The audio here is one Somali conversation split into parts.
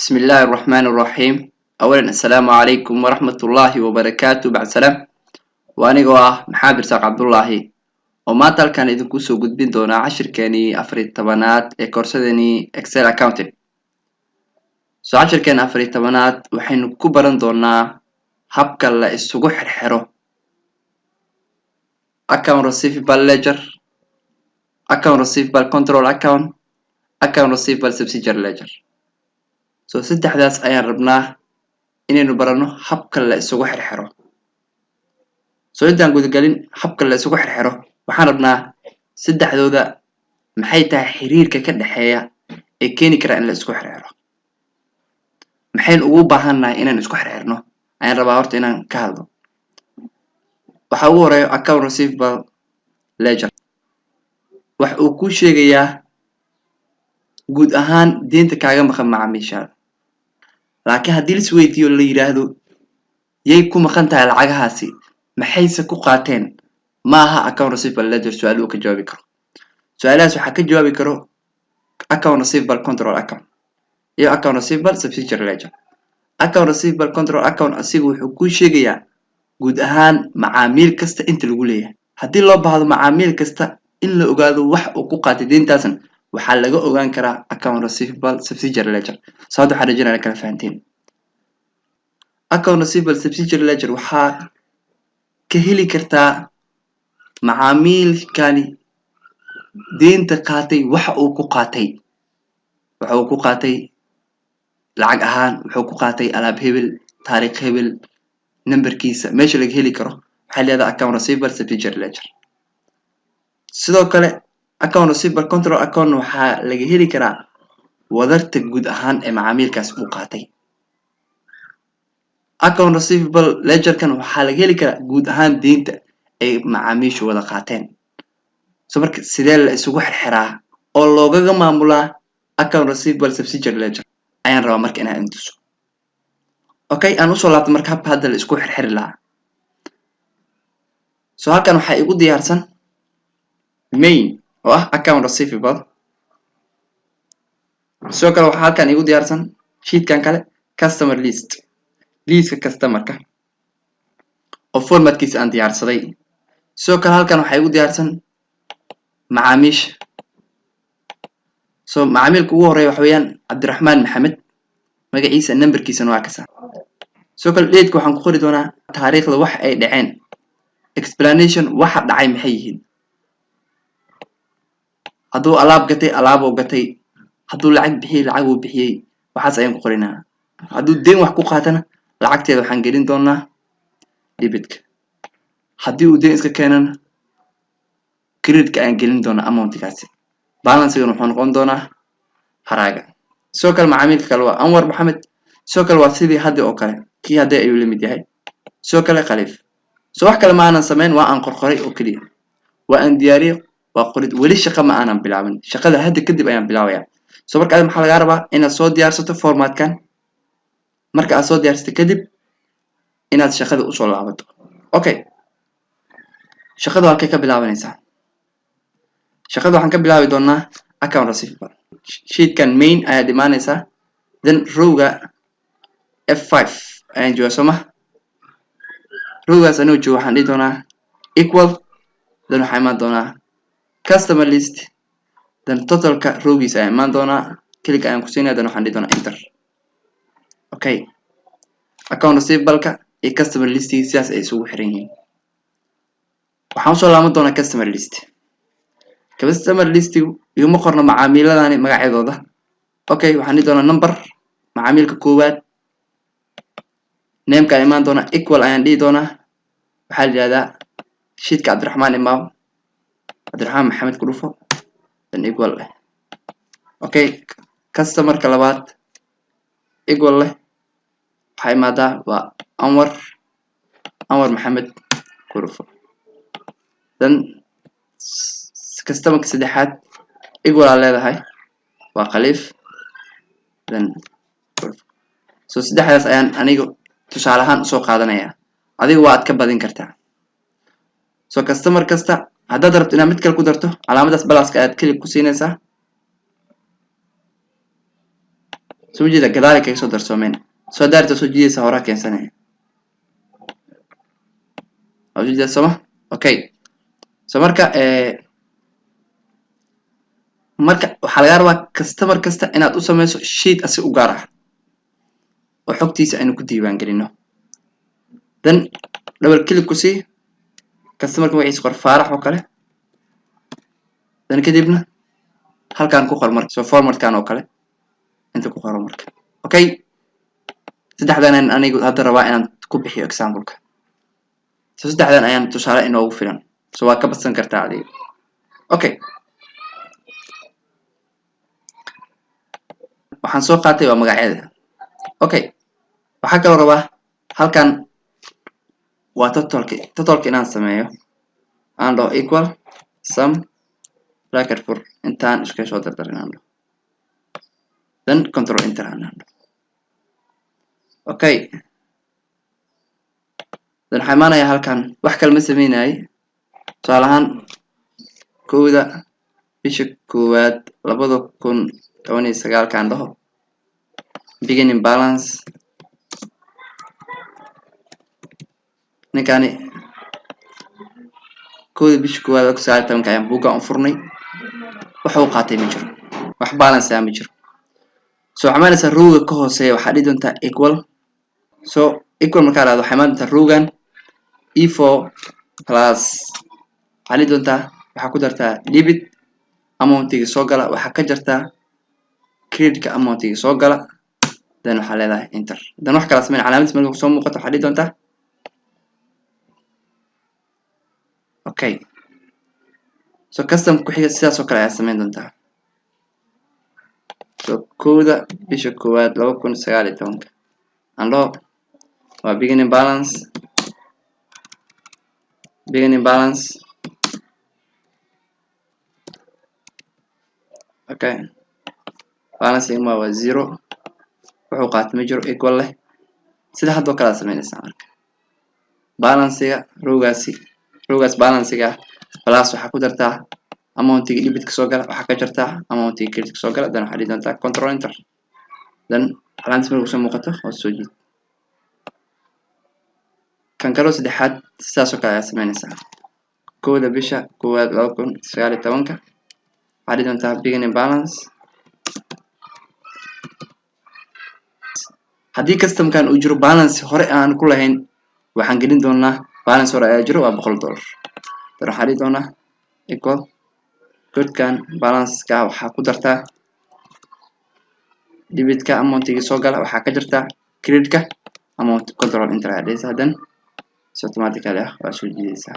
بسم الله الرحمن الرحيم. أولا السلام عليكم ورحمة الله وبركاته. بعد سلام. وأنا جواه محمد رزاق عبد الله. وما كان إذا كوسو قد بين دونا 10 كاني أفريد طبانات كورسدني إكسل أكاونتنج. 10 كان أفريد طبانات وحين كبرن دونا habka la isugu xirxiro account receivable ledger, account receivable control account, account receivable subsidiary ledger. So saddexdaas ayaan rabnaa inaynu barano habka la isugu xirxiro. So intaan gudagalin habka la isugu xirxiro waxaan rabnaa saddexdooda maxay tahay xiriirka ka dhaxeeya ee keeni kara in la isku xirxiro. Maxayn ugu baahannahay inaan isku xirxirno ayaan rabaa horta inaan ka hadlo. waxa ugu horeeyo account receivable ledger wax uu ku sheegayaa guud ahaan deynta kaaga maqan macaamiishaada. laakiin haddii la isweydiiyo la yiraahdo yay ku maqan tahay lacagahaasi maxayse ku qaateen maaha account receivable ledger su'aal uu ka jawaabi karo. su'aalahaas waxaa ka jawaabi karo account receivable control account iyo account receivable subsidiary ledger. account receivable control account asigu wuxuu ku sheegayaa guud ahaan macaamiil kasta inta lagu leeyahay. haddii loo baahdo macaamiil kasta in la ogaado wax uu ku qaatay deyntaasna waxaa laga ogaan karaa account receivable subsidiary ledger. sababta waxaan rajaynayaa kala fahanteen. account receivable subsidiary ledger waxaa ka heli kartaa macaamiilkani deynta qaatay waxa uu ku qaatay. waxa uu ku qaatay lacag ahaan, wuxuu ku qaatay alaab hebel, taariikh hebel, numberkiisa meesha laga heli karo waxaa leedahay account receivable subsidiary ledger. sidoo kale account receivable control account waxaa laga heli karaa wadarta guud ahaan ee macaamiilkaas uu qaatay. account receivable ledger kan waxaa laga heli karaa guud ahaan deynta ay macaamiishu wada qaateen. so marka sidee la isugu xirxiraa oo loogaga maamulaa account receivable subsidiary ledger ayaan rabaa marka inaan intuso. okay aan usoo laabto marka habka hadda la isku xirxiri lahaa. so halkan waxaa igu diyaarsan main oo ah account receivable. sidoo kale waxaa halkan igu diyaarsan sheetkan kale customer list, liiska customerka oo formatkiisa aan diyaarsaday. sidoo kale halkan waxaa igu diyaarsan macaamiisha. so macaamilka ugu horeeya waxa weeyaan cabdiraxmaan maxamed, magaciisa numberkiisana waa kasa. sidoo kale date waxaan ku qori doonaa taariikhda wax ay dhaceen, explanation waxa dhacay maxay yihiin. hadduu alaab gatay alaab uu gatay, hadduu lacag bixiyay lacag uu bixiyay, waxaas ayaan ku qorinaa. hadduu deyn wax ku qaatana lacagteeda waxaan gelin doonaa debitka. haddii uu deyn iska keenana creditka ayaan gelin doonaa amountkaasi. balanceigana wuxuu noqon doonaa haraaga. sidoo kale macaamilka kale waa anwar maxamed. sidoo kale waa sidii hadda oo kale, kii hadda ayuu la mid yahay. sidoo kale khaliif. so wax kale ma aanan samayn, waa aan qorqoray oo keliya, waa aan diyaariyay, waa qorid. weli shaqo ma aanan bilaabin, shaqada hadda kadib ayaan bilaabayaa. so marka adiga maxaa lagaa rabaa inaad soo diyaarsato formatkan. marka aad soo diyaarsato kadib inaad shaqada usoo laabato. okay shaqadu halkay ka bilaabanaysaa? shaqada waxaan ka bilaabi doonaa account receivable. sheetkan main ayaad imaanaysaa, then rowga F5 ayaan joogaa soo ma. rowgaas anuu joogo waxaan dhihi doonaa equal, then waxaa imaan doonaa customer list, then totalka rowgiisa ayaan imaan doonaa, click ayaan ku siinaya, then waxaan dhihi doonaa enter. okay account receivable-ka iyo customer listiga sidaas ay isugu xiran yihiin. waxaan usoo laaban doonaa customer list. customer listigu iguma qorno macaamiiladani magacyadooda. okay waxaan dhihi doonaa number, macaamilka koowaad, nameka ayaan imaan doonaa, equal ayaan dhihi doonaa. waxaa la yidhahdaa sheetka cabdiraxmaan imaaw, cabdiraxmaan maxamed ku dhufo, then equal leh. okay customerka labaad equal leh, waxaa imaadaa waa anwar maxamed ku dhufo. then customerka saddexaad equal aa leedahay waa khaliif, then so saddexdaas ayaan aniga tusaale ahaan usoo qaadanayaa. adiga waa aad ka badin kartaa. so customer kasta haddaad rabto inaad mid kale ku darto calaamadaas balaaska ayaad click ku siinaysaa. soo jeeda gadaal kaga soo darsoomeen soo daarta soo jeedaysa hore keensanay oo jeeda sama okay so marka waxa laga rabaa customer kasta inaad u sameeyso sheet asi u gaar ah oo xogtiisa aynu ku diiwaan gelino then double click ku sii customer magaciisa qor Faarax oo kale then kadibna halkaan ku qor marka soo formatkan oo kale inta ku qor marka okay saddexdan anigu hadda rabaa inaan ku bixiyo example-ka so saddexdan ayaan tusaale inoogu filan so waa ka badsan kartaa adiga okay waxaan soo qaatay waa magacyada okay waxa kale rabaa halkan waa totalka inaan sameeyo aan dhaho equal sum bracket for intaan iska soo dardarinaan then control enter aan dhaho okay then waxaan imaanayaa halkan wax kale ma sameynayay tusaale ahaan kowda bisha koowaad 2019 kaan dhaho beginning balance ninkani kowda bisha koowaad 2019 ayaan buugga u furnay waxa uu qaatay ma jiro wax balance ah ma jiro so waxaan rowga ka hooseeya waxa dhigi doontaa equal so equal marka la waxay maanta rowgan e4 plus waxaa dhigi doontaa waxa ku dartaa debit amount-iga soo gala waxa ka jartaa credit-ka amount-iga soo gala then waxa leedahay enter then wax kala sameyn calaamadda marka soo muuqato waxa dhigi doontaa okay so custom ku xiga sidaas oo kale ayaa sameyn doontaa so kowda bisha koowaad 2019 ando waa beginning balance okay balance ma waa 0 wuxuu qaatay ma jiro equal leh sida hadda kala sameynaysaa marka balance-ga rowgaas balance-ga plus waxa ku dartaa amount-iga debit ka soo gala waxa ka jartaa amount-iga credit ka soo gala then waxa dhigi doontaa control enter then calaamadda marka soo muuqato oo soo jiid kan kale saddexaad sidaas oo kale ayaa sameynaysaa kowda bisha koowaad 2019 waxaa dhigi doontaa beginning balance haddii customkan uu jiro balance hore aan ku lahayn waxaan gelin doonaa balance hore ayaa jiro waa $100 dan waxaa dhigi doonaa equal godkan balance-ka waxaa ku dartaa debit-ka amount-iga soo gala waxaa ka jartaa credit-ka amount control enter ayaa dhigaysaa then si automatically ah waa soo jiidaysaa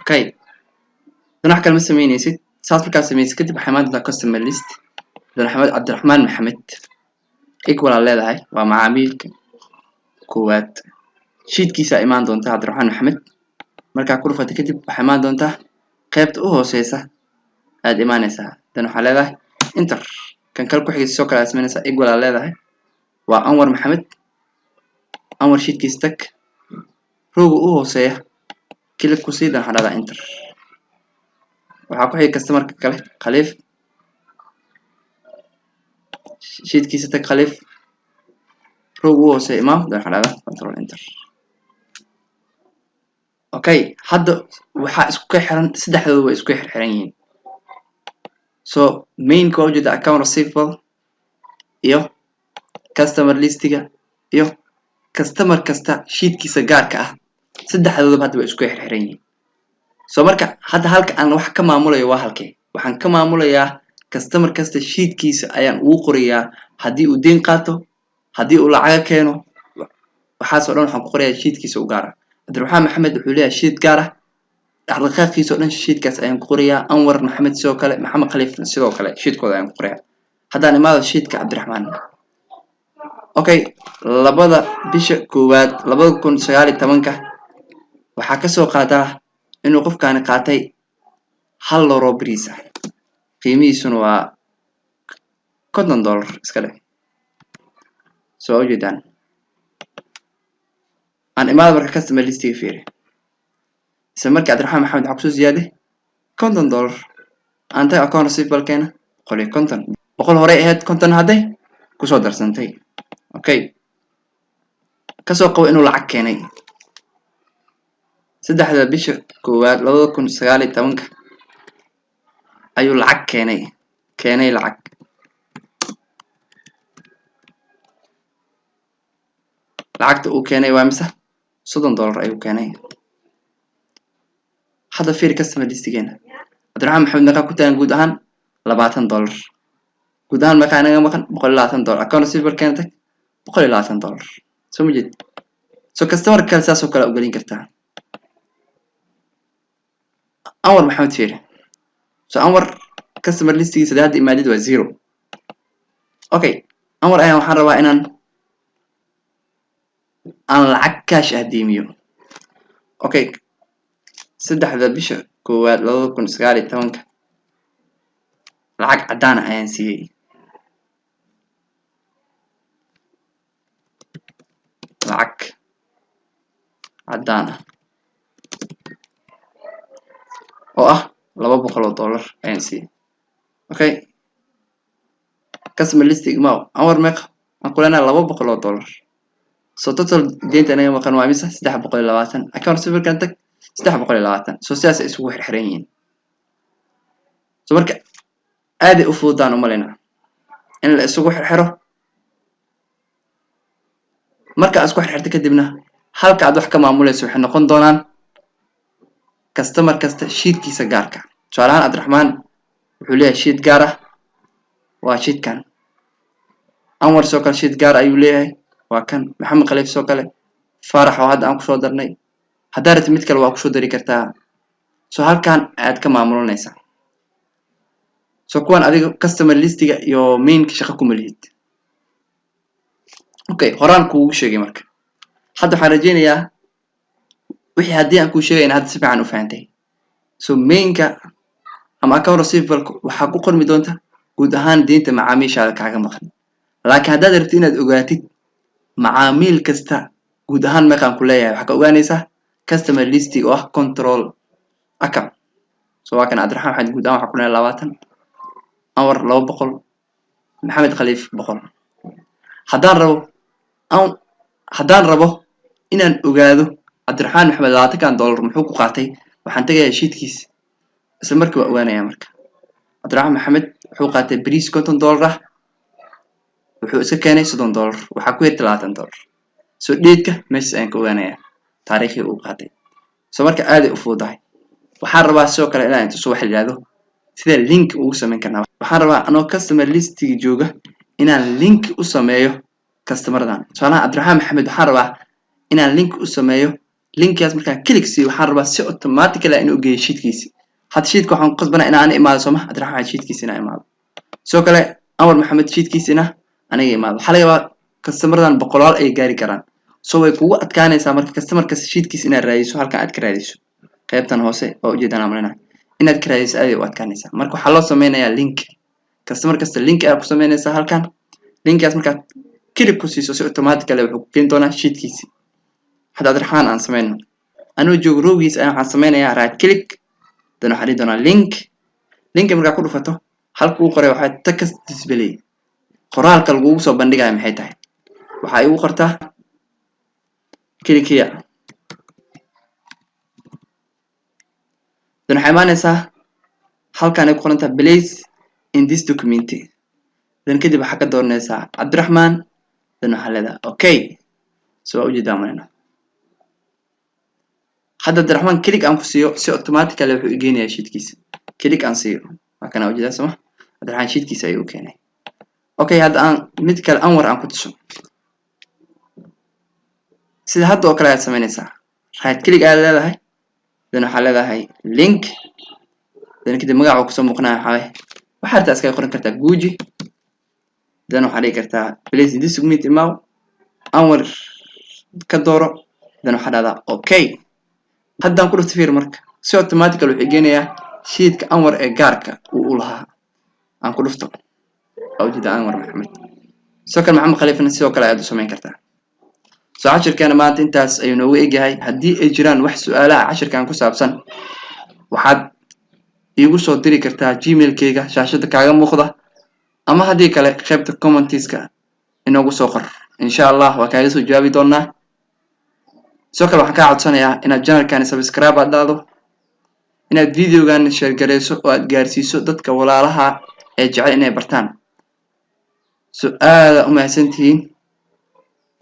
okay dan wax kale ma sameynaysid saas markaa samaysid kadib waxay imaan doontaa customer list dan Cabdiraxmaan Maxamed equal aa leedahay waa macaamiilka koowaad sheetkiisa imaan doontaa Cabdiraxmaan Maxamed markaa ku dhufato kadib waxay imaan doontaa qaybta u hooseysa aad imaanaysaa dan waxaa leedahay enter kan kale ku xigay soo kala sameynaysaa equal aa leedahay waa Anwar Maxamed Anwar sheetkiisa tag rowga u hooseeya click ku sii dan waxaa dhahdaa enter waxaa ku xigay customer-ka kale Khaliif sheetkiisa tag Khaliif rowga u hooseeya imaam dan waxaa dhahdaa control enter okay hadda waxa isku ka xiran saddexdoodu way isku xiran yihiin so main code account receivable iyo customer listiga iyo customer kasta sheetkiisa gaarka ah saddexdoodu hadda way isku xiran yihiin so marka hadda halka aan wax ka maamulayo waa halkee waxaan ka maamulayaa customer kasta sheetkiisa ayaan ugu qorayaa haddii uu deyn qaato haddii uu lacag keeno waxaas oo dhan waxaan ku qorayaa sheetkiisa u gaar ah Cabdiraxmaan Maxamed wuxuu leeyahay sheet gaar ah dhaqdhaqaaqiisa oo dhan sheetkaas ayaan ku qorayaa Anwar Maxamed sidoo kale Maxamed Khaliif sidoo kale sheetkooda ayaan ku qorayaa haddaan imaado sheetka Cabdiraxmaan okay labada bisha koowaad 2019 waxaa ka soo qaadaa inuu qofkaani qaatay $1 bariis ah qiimihiisuna waa $50 iska leh soo jeedaan aan imaado marka customer listiga fiiri isla markii Cabdiraxmaan Maxamed waxa ku soo ziyaaday $50 aan tahay account receivable keena $50 boqol hore ahayd konton hadday kusoo darsantay. Okay, kasoo qabo inuu lacag keenay 3 bisha koowaad 2019 ayuu lacag keenay lacag lacagta uu keenay waa mise $30 ayuu keenay. hadda fiir customer listigeena Cabdiraxmaan Maxamed meeqa ku tagan guud ahaan $20 guud ahaan meeqa anaga maqan $120 account receiver keentay $120 soo ma jeed. so customer kale saas oo kale u gelin kartaa. Anwar Maxamed fiir so Anwar customer listigiisa hadda imaadid waa 0. okay Anwar ayaan waxaan rabaa inaan lacag cash ah diimiyo. okay 3 bisha koowaad 2019 lacag cadaan ah ayaan siiyay. lacag cadaan ah oo ah $200 ayaan siiyay. okay customer listing ma Anwar meeqa aan ku leenahay $200. so total deynta anaga maqan waa mise 320 account receiver kan tag 320 so sidaas isugu xirxiran yihiin. so marka aad u fududaan u maleynaa in la isugu xirxiro. marka aad isku xirxirto kadibna halka aad wax ka maamulayso waxay noqon doonaan customer kasta sheetkiisa gaarka. tusaalahaan Cabdiraxmaan wuxuu leeyahay sheet gaar ah waa sheetkan. Anwar soo kale sheet gaar ayuu leeyahay waa kan. Maxamed Khaliif soo kale. Faarax oo hadda aan ku soo darnay haddaad rabtid mid kale waa ku soo dari kartaa. so halkan aad ka maamulanaysaa. so kuwan adiga customer listiga iyo mainka shaqo kuma lihid. okay horaan kuugu sheegay marka hadda waxaan rajeynayaa wixii haddii aan kuu sheegayna hadda si fiican u fahantay. so mainka ama account receivable waxaa ku qormi doonta guud ahaan deynta macaamiishaada kaaga maqan. laakiin haddaad rabtid inaad ogaatid macaamiil kasta guud ahaan meeqaan ku leeyahay waxaa ka ogaanaysaa customer listing oo ah control account. so waa kan Cabdiraxmaan Maxamed guud ahaan waxaa ku leeyahay 20 Anwar 200 Maxamed Khaliif 100. haddaan rabo inaan ogaado Cabdiraxmaan Maxamed $20 muxuu ku qaatay waxaan tagayaa sheetkiisa isla markii waa ogaanayaa. marka Cabdiraxmaan Maxamed wuxuu qaatay bariis $50 ah wuxuu iska keenay $30 waxaa ku yiri $20. so dheedka meesha ayaan ka ogaanayaa taariikhii uu qaatay. so marka aad ay u fududahay. waxaan rabaa sidoo kale inaan inta soo wax yiraahdo sida link ugu sameyn karnaa. waxaan rabaa anoo customer listiga jooga inaan link u sameeyo customeradan. tusaalahaan Cabdiraxmaan Maxamed waxaan rabaa inaan link u sameeyo. linkaas markaan click siiyo waxaan rabaa si automatically inuu geeyo sheetkiisa. hadda sheetka waxaan qasbanaa inaan imaado soo ma Cabdiraxmaan sheetkiisa inaan imaado. sidoo kale Anwar Maxamed sheetkiisa aniga imaado. waxaa laga yaabaa customeradan boqolaal ay gaari karaan. so way kugu adkaanaysaa marka customer kasta sheetkiisa inaad raadiso halkan aad ka raadiso qaybtan hoose oo ujeedana marina inaad ka raadiso aad ay u adkaanaysaa. marka waxaa loo sameynayaa link. customer kasta link aad ku sameynaysaa halkan. linkaas markaad click ku siiso si automatically wuxuu ku keeni doonaa sheetkiisa. hadda Cabdiraxmaan aan sameyno anoo joogo rowgiis ayaan waxaan sameynayaa right click dan waxaan dhihi doonaa link. linka markaa ku dhufato halka uu qoray waxaa text display qoraalka lagugu soo bandhigayo maxay tahay waxaa igu qortaa click here. dan waxay imaanaysaa halkan ay ku qoran tahay place in this document. dan kadib waxaa ka dooranaysaa Cabdiraxmaan dan waxaa leedahay okay. so waa ujeedaa marina hadda Cabdiraxmaan click aan ku siiyo si automatically wuxuu igeenayaa sheetkiisa. click aan siiyo waa kana ujeedaa soo Cabdiraxmaan sheetkiisa ayuu keenay. okay hadda aan mid kale Anwar aan ku tuso sida hadda oo kale aad sameynaysaa. right click aad leedahay dan waxaa leedahay link dan kadib magaca ku soo muuqnaa waxaa rabtaa iska qoran kartaa guuji dan waxaa dhigi kartaa place in this document imaaw Anwar ka dooro dan waxaa dhahdaa okay. haddaan ku dhufto fiir marka si automatically wuxuu igeenayaa sheetka Anwar ee gaarka uu u lahaa. aan ku dhufto oo ujeeda Anwar Maxamed. sidoo kale Maxamed Khaliifna sidoo kale aad u sameyn kartaa. so cashirkeena maanta intaas ayuu noogu egyahay. haddii ay jiraan wax su'aalaha cashirkan ku saabsan waxaad iigu soo diri kartaa gmail-kayga shaashada kaaga muuqda ama haddii kale qaybta commentiska inoogu soo qor insha Allah waa kaaga soo jawaabi doonaa soo kale waxaan kaa codsanayaa inaad channelkan subscribe aad dhahdo inaad videogan share gareyso oo aad gaarsiiso dadka walaalaha ee jecel inay bartaan su'aala u mahadsantihiin